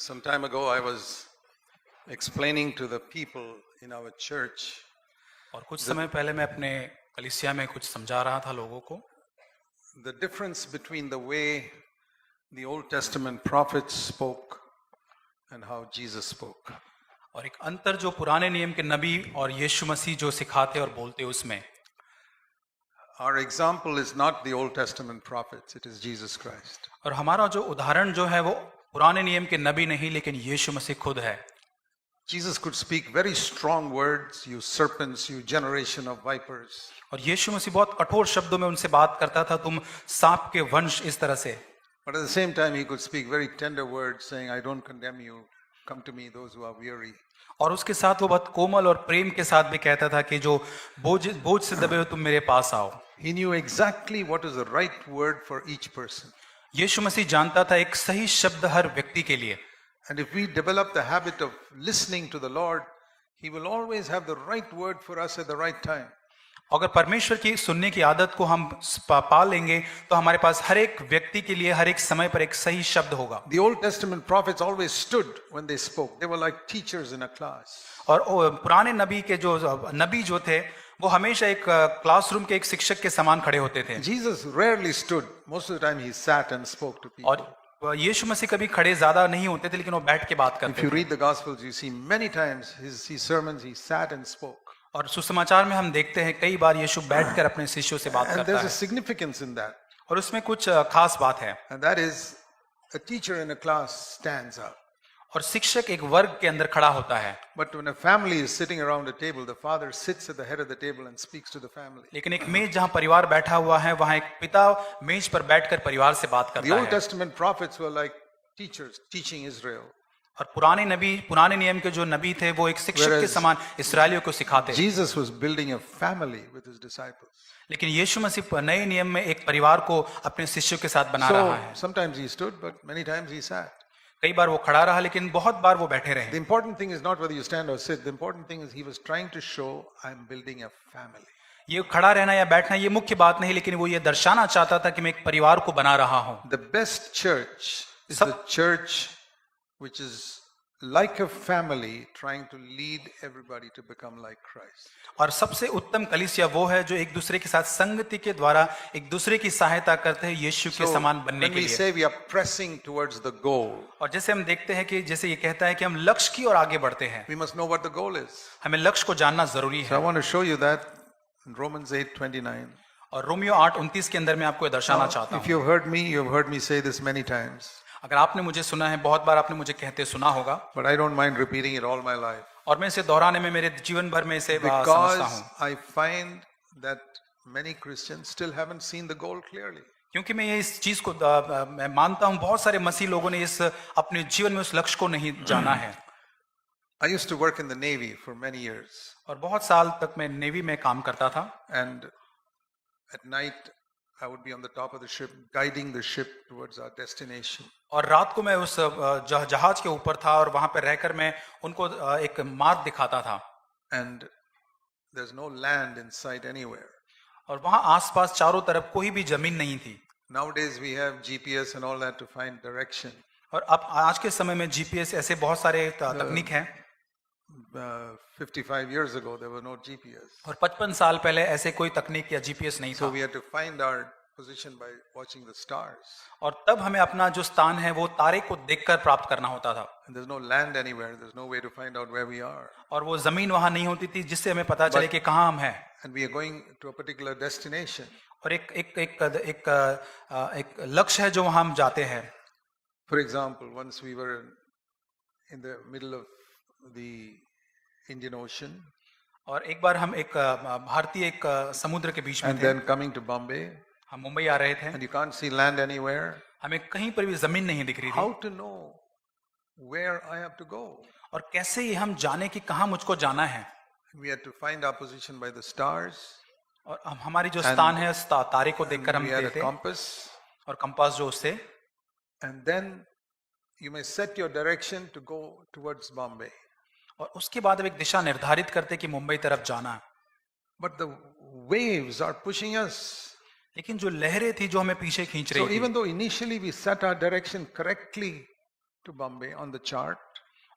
Some time ago, I was explaining to the people in our church और कुछ समय पहले मैं अपने कलीसिया में कुछ समझा रहा था लोगों को the difference between the way the Old Testament prophets spoke and how Jesus spoke. और एक अंतर जो पुराने नियम के नबी और यीशु मसीह जो सिखाते और बोलते उसमें Our example is not the Old Testament prophets, it is Jesus Christ. और हमारा जो उदाहरण जो है वो पुराने नियम के नबी नहीं लेकिन यीशु मसीह खुद है। Jesus could speak very strong words, you serpents, you generation of vipers. और यीशु मसीह बहुत कठोर शब्दों में उनसे बात करता था, तुम सांप के वंश, इस तरह से। But at the same time, he could speak very tender words, saying, I don't condemn you, come to me, those who are weary. और उसके साथ वो बहुत कोमल और प्रेम के साथ भी कहता था कि जो बोझ से दबे हो तुम मेरे पास आओ। He knew exactly what is the right word for each person. यीशु मसीह जानता था एक सही शब्द हर व्यक्ति के लिए। And if we develop the habit of listening to the Lord, He will always have the right word for us at the right time. अगर परमेश्वर की सुनने की आदत को हम पा लेंगे तो हमारे पास हर एक व्यक्ति के लिए हर एक समय पर एक सही शब्द होगा। The Old Testament prophets always stood when they spoke. They were like teachers in a class. और पुराने नबी के जो नबी जो थे वो हमेशा एक क्लासरूम के एक शिक्षक के समान खड़े होते थे। Jesus rarely stood. Most of the time he sat and spoke to people. और यीशु मसीह कभी खड़े ज्यादा नहीं होते थे लेकिन वो बैठ के बात करते थे। If you read the Gospels, you see many times his sermons he sat and spoke. और सुसमाचार में हम देखते हैं कई बार यीशु बैठकर अपने शिष्यों से बात And करता there's a है significance in that. और उसमें कुछ खास बात है। And that is a teacher in a class stands up. और शिक्षक एक वर्ग के अंदर खड़ा होता है। But when a family is sitting around a table, the father sits at the head of the table and speaks to the family. लेकिन एक मेज जहां परिवार बैठा हुआ है वहां एक पिता मेज पर बैठकर परिवार से बात The करता Old है। Testament prophets were like teachers teaching Israel. और पुराने नियम के जो नबी थे वो एक शिक्षक के समान इस्राएलियों को सिखाते। Jesus was building a family with his disciples. लेकिन यीशु मसीह नए नियम में एक परिवार को अपने शिष्यों के साथ बना रहा है। Sometimes he stood, but many times he sat. कई बार वो खड़ा रहा लेकिन बहुत बार वो बैठे रहे। The important thing is not whether you stand or sit. The important thing is he was trying to show I'm building a family. ये खड़ा रहना या बैठना ये मुख्य बात नहीं, लेकिन वो ये दर्शाना चाहता था कि मैं एक परिवार को बना रहा हूँ। The best church is the church which is like a family trying to lead everybody to become like Christ. और सबसे उत्तम कलीसिया वो है जो एक दूसरे के साथ संगति के द्वारा एक दूसरे की सहायता करते हैं यीशु के समान बनने When के we लिए। say we are pressing towards the goal, और जैसे हम देखते हैं कि जैसे ये कहता है कि हम लक्ष्य की ओर आगे बढ़ते हैं, we must know what the goal is. हमें लक्ष्य को जानना जरूरी So I है। want to show you that in Romans 8:29. और रोमियो 8:29 के अंदर मैं आपको दर्शाना चाहता If हूँ। you've heard me, you've heard me say this many times. अगर आपने मुझे सुना है, बहुत बार आपने मुझे कहते सुना होगा, But I don't mind repeating it all my life. और मैं इसे दोहराने में मेरे जीवन भर में इसे समझता Because हूँ, I find that many Christians still haven't seen the goal clearly. क्योंकि मैं ये इस चीज को मैं मानता हूँ बहुत सारे मसीह लोगों ने इस अपने जीवन में उस लक्ष्य को नहीं जाना है। I used to work in the Navy for many years. और बहुत साल तक मैं नेवी में काम करता था। And at night, I would be on the top of the ship, guiding the ship towards our destination. और रात को मैं उस जहाज के ऊपर था और वहां पर रहकर मैं उनको एक मार्ग दिखाता था। And there's no land in sight anywhere. और वहां आसपास चारों तरफ कोई भी जमीन नहीं थी। Nowadays we have GPS and all that to find direction. और अब आज के समय में जीपीएस ऐसे बहुत सारे तकनीक हैं। 55 years ago, there was no GPS. और 55 साल पहले ऐसे कोई तकनीक या जीपीएस नहीं So था। we had to find our position by watching the stars. और तब हमें अपना जो स्थान है वो तारे को देखकर प्राप्त करना होता था। And there's no land anywhere. There's no way to find out where we are. और वो जमीन वहां नहीं होती थी जिससे हमें पता चले कि कहाँ हम हैं। And we are going to a particular destination. और एक लक्ष्य है जो वहां हम जाते हैं। For example, once we were in the middle of the Indian Ocean. और एक बार हम एक भारतीय एक समुद्र के बीच में And थे। then coming to Bombay. हम मुंबई आ रहे थे। And you can't see land anywhere. हमें कहीं पर भी जमीन नहीं दिख रही थी। How to know where I have to go? और कैसे ये हम जाने कि कहाँ मुझको जाना है। We had to find our position by the stars. और हमारी जो स्थान है उस तारे को देखकर हम We had a थे। compass. और कंपास जो उससे। And then you may set your direction to go towards Bombay. और उसके बाद अब एक दिशा निर्धारित करते कि मुंबई तरफ जाना। But the waves are pushing us. लेकिन जो लहरें थी जो हमें पीछे खींच रही So थी। even though initially we set our direction correctly, to Bombay on the chart.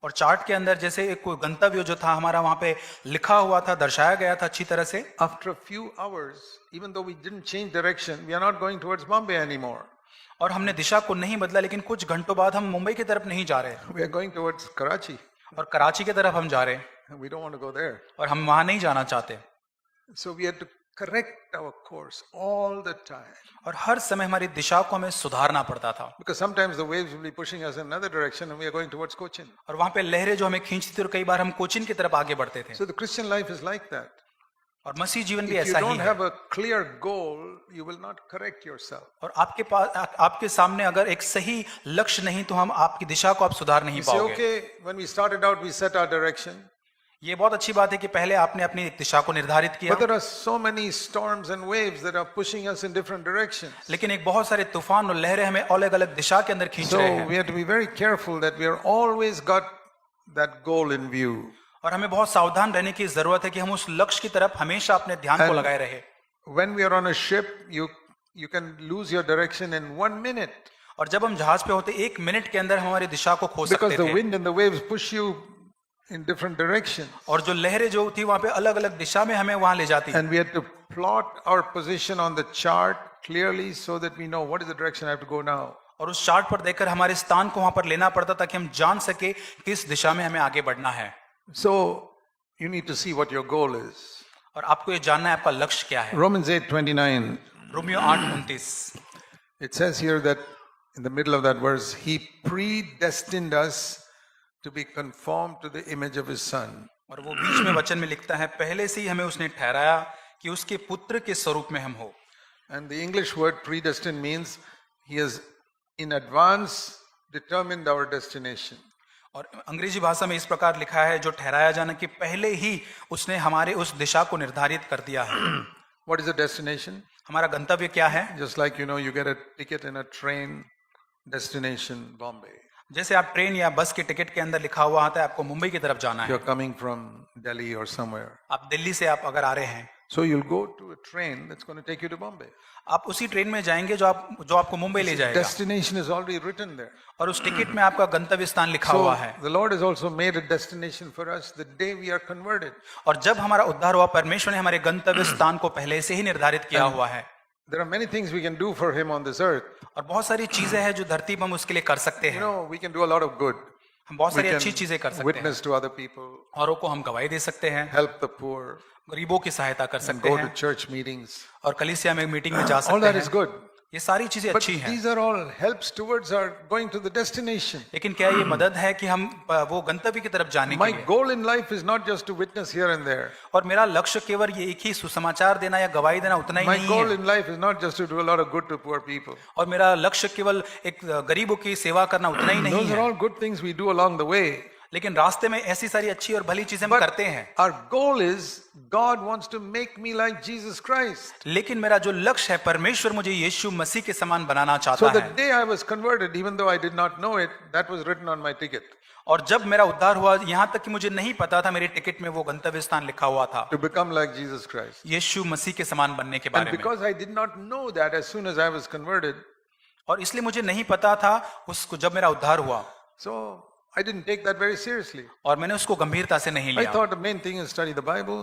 और चार्ट के अंदर जैसे एक कोई गंतव्य जो था हमारा वहां पे लिखा हुआ था, दर्शाया गया था अच्छी तरह से। After a few hours, even though we didn't change direction, we are not going towards Bombay anymore. और हमने दिशा को नहीं बदला, लेकिन कुछ घंटों बाद हम मुंबई की तरफ नहीं जा रहे We are going towards Karachi. और कराची की तरफ हम जा रहे हैं, We don't want to go there. और हम वहां नहीं जाना चाहते। So we had to correct our course all the time. और हर समय हमारी दिशा को हमें सुधारना पड़ता था, Because sometimes the waves will be pushing us in another direction and we are going towards Cochin. और वहां पे लहरें जो हमें खींचती थी और कई बार हम कोचिन की तरफ आगे बढ़ते थे। So the Christian life is like that. और मसीह जीवन भी If you ऐसा ही don't है। have a clear goal, you will not correct yourself. और आपके पास आपके सामने अगर एक सही लक्ष्य नहीं, तो हम आपकी दिशा को आप सुधार नहीं You say, पाओगे। okay, when we started out, we set our direction. ये बहुत अच्छी बात है कि पहले आपने अपनी एक दिशा को निर्धारित किया, But there are so many storms and waves that are pushing us in different directions. लेकिन एक बहुत सारे तूफान और लहरें हमें अलग अलग दिशा के अंदर खींच रहे So हैं। we have to be very careful that we are always got that goal in view. और हमें बहुत सावधान रहने की जरूरत है कि हम उस लक्ष्य की तरफ हमेशा अपने ध्यान को लगाए रहे। When we are on a ship, you can lose your direction in 1 minute और जब हम जहाज पे होते, 1 मिनट के अंदर हमारी दिशा को खो because सकते the थे। wind and the waves push you in different directions. और जो लहरें जो थी वहां पे अलग अलग दिशा में हमें वहां ले जाती। And we had to plot our position on the chart clearly so that we know what is the direction I have to go now. और उस चार्ट पर देखकर हमारे स्थान को वहां पर लेना पड़ता था कि हम जान सके किस दिशा में हमें आगे बढ़ना है। So you need to see what your goal is. और आपको ये जानना है आपका लक्ष्य क्या है। Romans 8:29. Romeo 8:29 It says here that in the middle of that verse, he predestined us to be conformed to the image of his son. और वो बीच में वचन में लिखता है, पहले से ही हमें उसने ठहराया कि उसके पुत्र के स्वरूप में हम हो। And the English word predestined means he has in advance determined our destination. और अंग्रेजी भाषा में इस प्रकार लिखा है, जो ठहराया जाना, कि पहले ही उसने हमारे उस दिशा को निर्धारित कर दिया है। What is the destination? हमारा गंतव्य क्या है? Just like you get a ticket in a train, destination Bombay. जैसे आप ट्रेन या बस के टिकट के अंदर लिखा हुआ आता है आपको मुंबई की तरफ जाना है। You're coming from Delhi or somewhere. आप दिल्ली से आप अगर आ रहे हैं, So you'll go to a train that's going to take you to Bombay. आप उसी ट्रेन में जाएंगे जो आपको मुंबई ले जाएगा, Destination is already written there. और उस टिकट में आपका गंतव्य स्थान लिखा So हुआ है। the Lord has also made a destination for us the day we are converted. और जब हमारा उद्धार हुआ, परमेश्वर ने हमारे गंतव्य स्थान को पहले से ही निर्धारित किया हुआ है। There are many things we can do for Him on this earth. और बहुत सारी चीजें हैं जो धरती पर हम उसके लिए कर सकते हैं। We can do a lot of good. हम बहुत We सारी अच्छी can चीजें कर सकते हैं, witness to other people, औरों को हम गवाही दे सकते हैं, help the poor, गरीबों की सहायता कर and सकते go to हैं, church meetings. और कलीसिया में मीटिंग में जा All सकते that is हैं। good. ये सारी चीजें But अच्छी हैं, these are all helps towards our going to the destination. लेकिन क्या ये मदद है कि हम वो गंतव्य की तरफ जाने के My लिए? goal in life is not just to witness here and there. और मेरा लक्ष्य केवल ये एक ही सुसमाचार देना या गवाही देना उतना ही My नहीं goal है। in life is not just to do a lot of good to poor people. और मेरा लक्ष्य केवल एक गरीबों की सेवा करना उतना ही नहीं Those are है, all good things we do along the way. लेकिन रास्ते में ऐसी सारी अच्छी और भली चीजें हम But करते हैं। our goal is God wants to make me like Jesus Christ. लेकिन मेरा जो लक्ष्य है, परमेश्वर मुझे यीशु मसीह के समान बनाना So चाहता the है। day I was converted, even though I did not know it, that was written on my ticket. और जब मेरा उद्धार हुआ, यहाँ तक कि मुझे नहीं पता था, मेरे टिकट में वो गंतव्य स्थान लिखा हुआ था, To become like Jesus Christ. यीशु मसीह के समान बनने के And बारे में। because I did not know that as soon as I was converted, और इसलिए मुझे नहीं पता था उसको, जब मेरा उद्धार हुआ, so I didn't take that very seriously. और मैंने उसको गंभीरता से नहीं I लिया, thought the main thing is study the Bible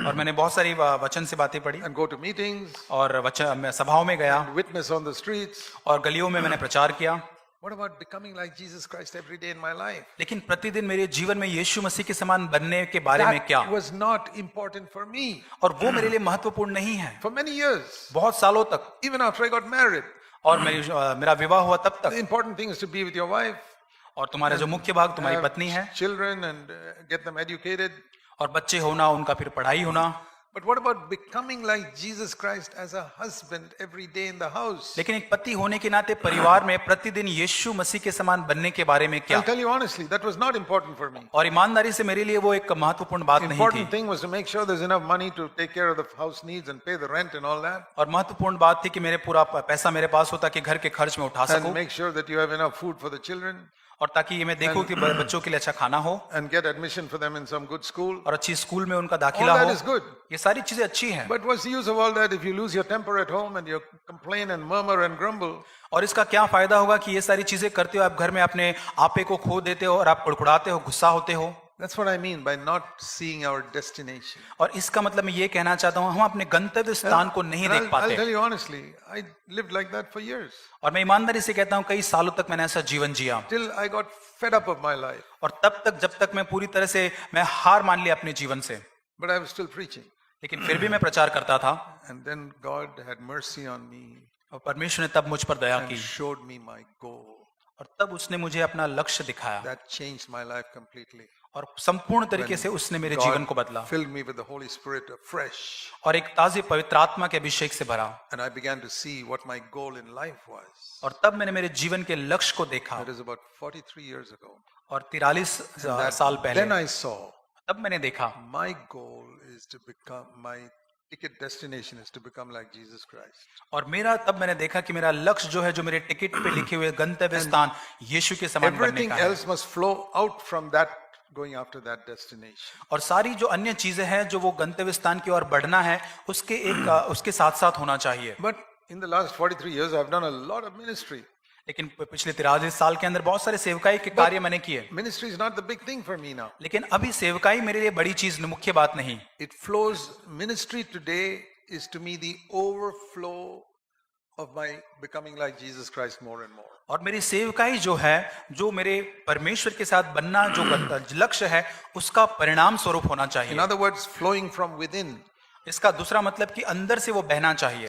और मैंने बहुत सारी वचन से बातें पढ़ी, and go to meetings, और मैं सभाओं में गया, witness on the streets. और गलियों में मैंने प्रचार किया। What about becoming like Jesus Christ every day in my life? लेकिन प्रतिदिन मेरे जीवन में यीशु मसीह के समान बनने के बारे में क्या? That was not important for me और वो मेरे लिए महत्वपूर्ण नहीं है। for many years. बहुत सालों तक, Even after I got married, और मेरा विवाह हुआ तब the तक, important thing is to be with your wife, और तुम्हारा जो मुख्य भाग तुम्हारी have पत्नी है, children, and get them educated. और बच्चे होना, उनका फिर पढ़ाई होना। But what about becoming like Jesus Christ as a husband every day in the house? लेकिन एक पति होने के नाते परिवार में प्रतिदिन यीशु मसीह के समान बनने के बारे में क्या? I'll tell you honestly, that was not important for me. और ईमानदारी से मेरे लिए वो एक महत्वपूर्ण बात नहीं Important थी, thing was to make sure there's enough money to take care of the house needs and pay the rent and all that, और महत्वपूर्ण बात थी कि मेरे पूरा पैसा मेरे पास होता कि घर के खर्च में उठा and सकूं, make sure that you have enough food for the children. और ताकि ये मैं देखूं कि बच्चों के लिए अच्छा खाना हो and get admission for them in some good school. और अच्छी स्कूल में उनका All दाखिला that हो, is good. ये सारी चीजें अच्छी हैं। But what's the use of all that if you lose your temper at home and you complain and murmur and grumble? और इसका क्या फायदा होगा कि ये सारी चीजें करते हो, आप घर में अपने आपे को खो देते हो और आप कुड़कुड़ाते हो, गुस्सा होते हो। That's what I mean by not seeing our destination. और इसका मतलब मैं ये कहना चाहता हूं, हम अपने गंतव्य स्थान को नहीं And देख I'll पाते। tell you honestly, I lived like that for years. और मैं ईमानदारी से कहता हूं, कई सालों तक मैंने ऐसा जीवन जिया Till I got fed up of my life. और तब तक जब तक मैं पूरी तरह से मैं हार मान लिया अपने जीवन से, But I was still preaching. लेकिन फिर भी मैं प्रचार करता था And then God had mercy on me और परमेश्वर ने तब मुझ पर दया and की showed me my goal. और तब उसने मुझे अपना लक्ष्य दिखाया That changed my life completely. और संपूर्ण तरीके से उसने मेरे जीवन को बदला Filled me with the Holy Spirit afresh. और एक ताजे पवित्र आत्मा के अभिषेक से भरा। And I began to see what my goal in life was. और तब मैंने मेरे जीवन के लक्ष्य को देखा That is about 43 years ago. और 43 साल Then पहले I saw तब मैंने देखा my goal is to become, my ticket destination is to become like Jesus Christ. और मेरा तब मैंने देखा कि मेरा लक्ष्य जो है, जो मेरे टिकट पे लिखे हुए गंतव्य स्थान यीशु के समान बनने Everything का है। else must flow out from that, going after that destination. और सारी जो अन्य चीजें हैं जो वो गंतव्य स्थान की ओर बढ़ना है, उसके एक उसके साथ साथ होना चाहिए। But in the last 43 years, I've done a lot of ministry. लेकिन पिछले 43 साल के अंदर बहुत सारे सेवकाई के कार्य मैंने किए, Ministry is not the big thing for me now. लेकिन अभी सेवकाई मेरे लिए बड़ी चीज, मुख्य बात नहीं। It flows, ministry today is to me the overflow of my becoming like Jesus Christ more and more. और मेरी सेवकाई जो है, जो मेरे परमेश्वर के साथ बनना जो लक्ष्य है, उसका परिणाम स्वरूप होना In चाहिए। other words, flowing from within. इसका दूसरा मतलब कि अंदर से वो बहना चाहिए।